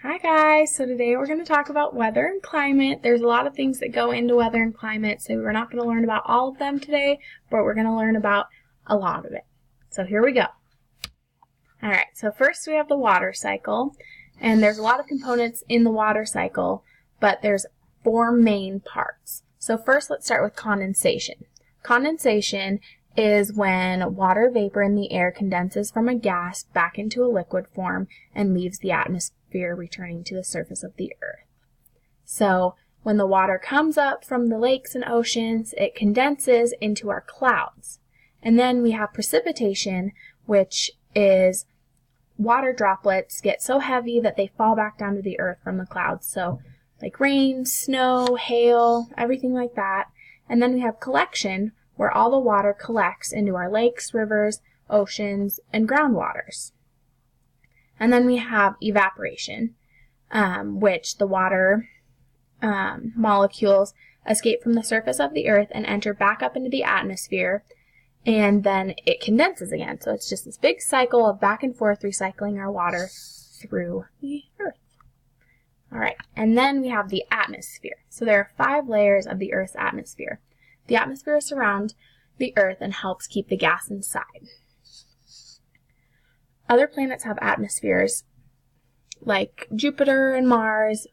Hi guys, so today we're going to talk about weather and climate. There's a lot of things that go into weather and climate, so we're not going to learn about all of them today, but we're going to learn about a lot of it. So here we go. Alright, so first we have the water cycle, and there's a lot of components in the water cycle, but there's four main parts. So first let's start with condensation. Condensation is when water vapor in the air condenses from a gas back into a liquid form and leaves the atmosphere, returning to the surface of the earth. So when the water comes up from the lakes and oceans, it condenses into our clouds. And then we have precipitation, which is water droplets get so heavy that they fall back down to the earth from the clouds. So like rain, snow, hail, everything like that. And then we have collection, where all the water collects into our lakes, rivers, oceans, and groundwaters. And then we have evaporation, which the water molecules escape from the surface of the earth and enter back up into the atmosphere, and then it condenses again. So it's just this big cycle of back and forth recycling our water through the earth. Alright, and then we have the atmosphere. So there are 5 layers of the Earth's atmosphere. The atmosphere surrounds the Earth and helps keep the gas inside. Other planets have atmospheres, like Jupiter and Mars,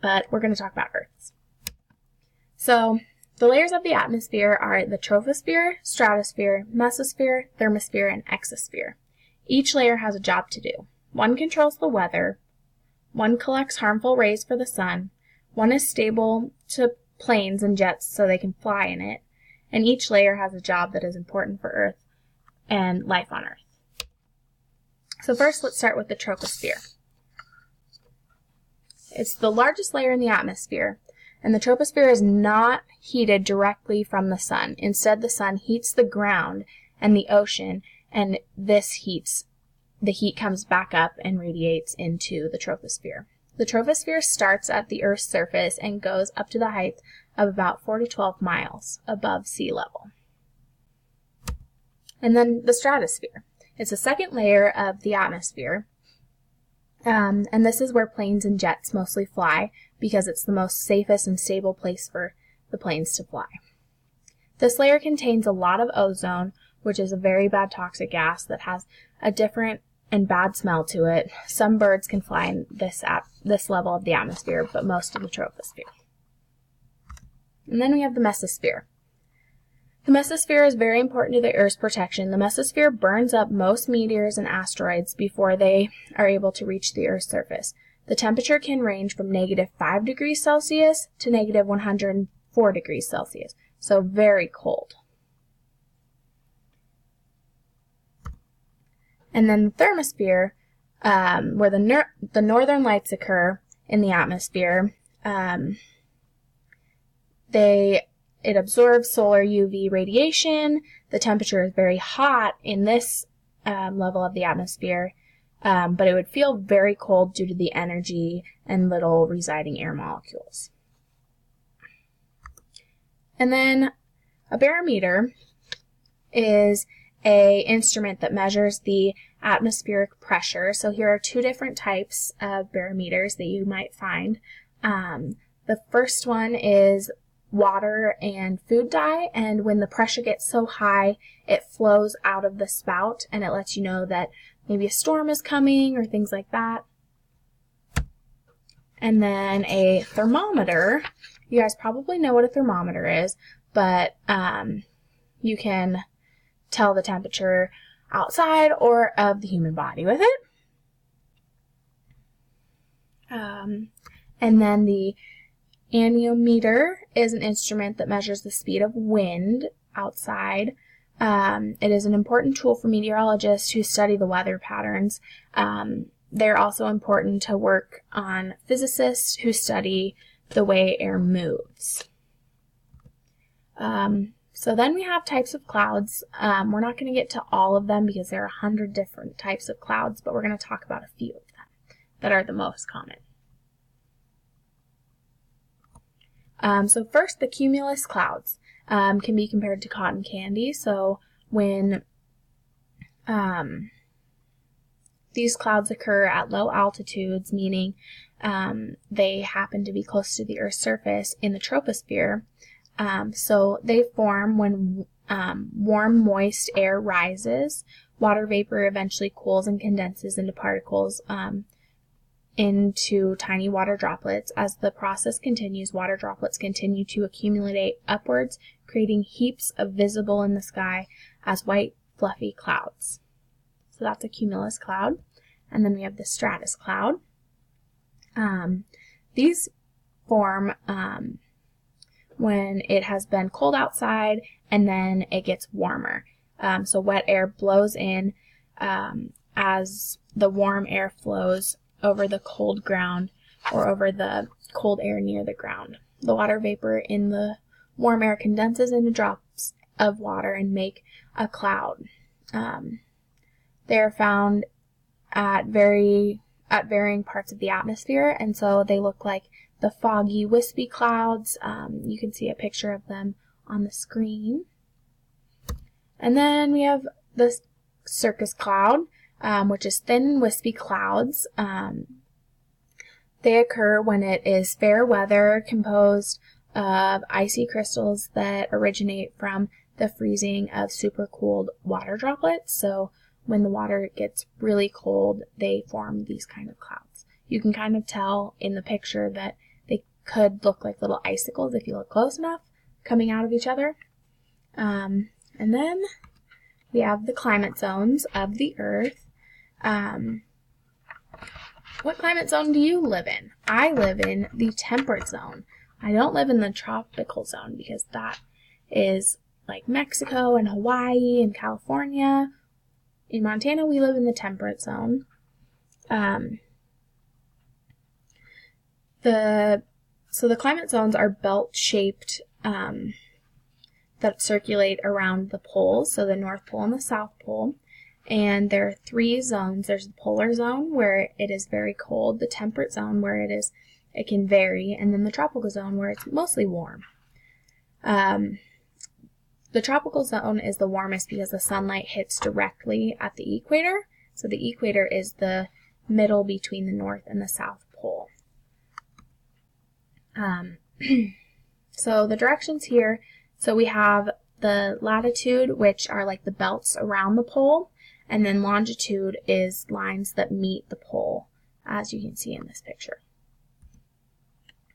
but we're going to talk about Earth's. So the layers of the atmosphere are the troposphere, stratosphere, mesosphere, thermosphere, and exosphere. Each layer has a job to do. One controls the weather, one collects harmful rays for the sun, one is stable to planes and jets so they can fly in it, and each layer has a job that is important for Earth and life on Earth. So first let's start with the troposphere. It's the largest layer in the atmosphere, and the troposphere is not heated directly from the sun. Instead, the sun heats the ground and the ocean, and the heat comes back up and radiates into the troposphere. The troposphere starts at the Earth's surface and goes up to the height of about 4 to 12 miles above sea level. And then the stratosphere. It's the second layer of the atmosphere, and this is where planes and jets mostly fly because it's the most safest and stable place for the planes to fly. This layer contains a lot of ozone, which is a very bad toxic gas that has a different and bad smell to it. Some birds can fly in this level of the atmosphere, but most of the troposphere. And then we have the mesosphere. The mesosphere is very important to the Earth's protection. The mesosphere burns up most meteors and asteroids before they are able to reach the Earth's surface. The temperature can range from -5 degrees Celsius to -104 degrees Celsius, so very cold. And then the thermosphere, where the northern lights occur in the atmosphere, it absorbs solar UV radiation. The temperature is very hot in this level of the atmosphere, but it would feel very cold due to the energy and little residing air molecules. And then a barometer is an instrument that measures the atmospheric pressure. So here are 2 different types of barometers that you might find. The first one is water and food dye, and when the pressure gets so high, it flows out of the spout, and it lets you know that maybe a storm is coming or things like that. And then a thermometer. You guys probably know what a thermometer is, but you can tell the temperature outside or of the human body with it. And then the anemometer is an instrument that measures the speed of wind outside. It is an important tool for meteorologists who study the weather patterns. They're also important to work on physicists who study the way air moves. So then we have types of clouds. We're not going to get to all of them because there are 100 different types of clouds, but we're going to talk about a few of them that are the most common. So first, the cumulus clouds can be compared to cotton candy. So when These clouds occur at low altitudes, meaning they happen to be close to the Earth's surface in the troposphere. So they form when warm, moist air rises. Water vapor eventually cools and condenses into particles into tiny water droplets. As the process continues, water droplets continue to accumulate upwards, creating heaps of visible in the sky as white, fluffy clouds. So that's a cumulus cloud. And then we have the stratus cloud. These form when it has been cold outside and then it gets warmer. So wet air blows in as the warm air flows over the cold ground or over the cold air near the ground. The water vapor in the warm air condenses into drops of water and make a cloud. They are found at varying parts of the atmosphere, and so they look like the foggy, wispy clouds. You can see a picture of them on the screen. And then we have the cirrus cloud, which is thin and wispy clouds. They occur when it is fair weather composed of icy crystals that originate from the freezing of supercooled water droplets. So when the water gets really cold, they form these kind of clouds. You can kind of tell in the picture that they could look like little icicles if you look close enough coming out of each other. And then we have the climate zones of the Earth. What climate zone do you live in? I live in the temperate zone. I don't live in the tropical zone because that is like Mexico and Hawaii and California. In Montana, we live in the temperate zone. So the climate zones are belt-shaped that circulate around the poles, so the North Pole and the South Pole. And there are 3 zones. There's the polar zone where it is very cold, the temperate zone where it can vary, and then the tropical zone where it's mostly warm. The tropical zone is the warmest because the sunlight hits directly at the equator. So the equator is the middle between the North and the South Pole. So the directions here, so we have the latitude, which are like the belts around the pole, and then longitude is lines that meet the pole, as you can see in this picture.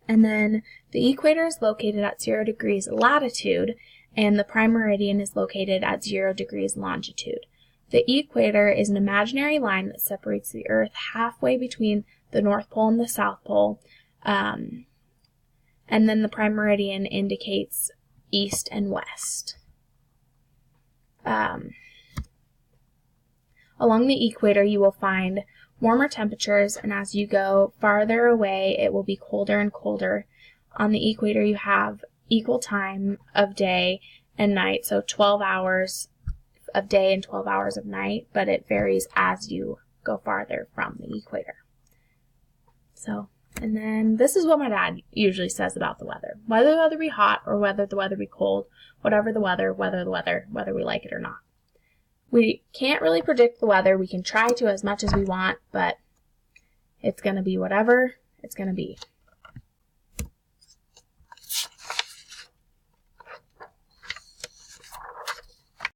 And then the equator is located at 0 degrees latitude, and the prime meridian is located at 0 degrees longitude. The equator is an imaginary line that separates the Earth halfway between the North Pole and the South Pole, and then the prime meridian indicates east and west. Along the equator, you will find warmer temperatures, and as you go farther away, it will be colder and colder. On the equator, you have equal time of day and night, so 12 hours of day and 12 hours of night, but it varies as you go farther from the equator. So, and then this is what my dad usually says about the weather. Whether the weather be hot or whether the weather be cold, whatever the weather, whether we like it or not. We can't really predict the weather. We can try to as much as we want, but it's going to be whatever it's going to be.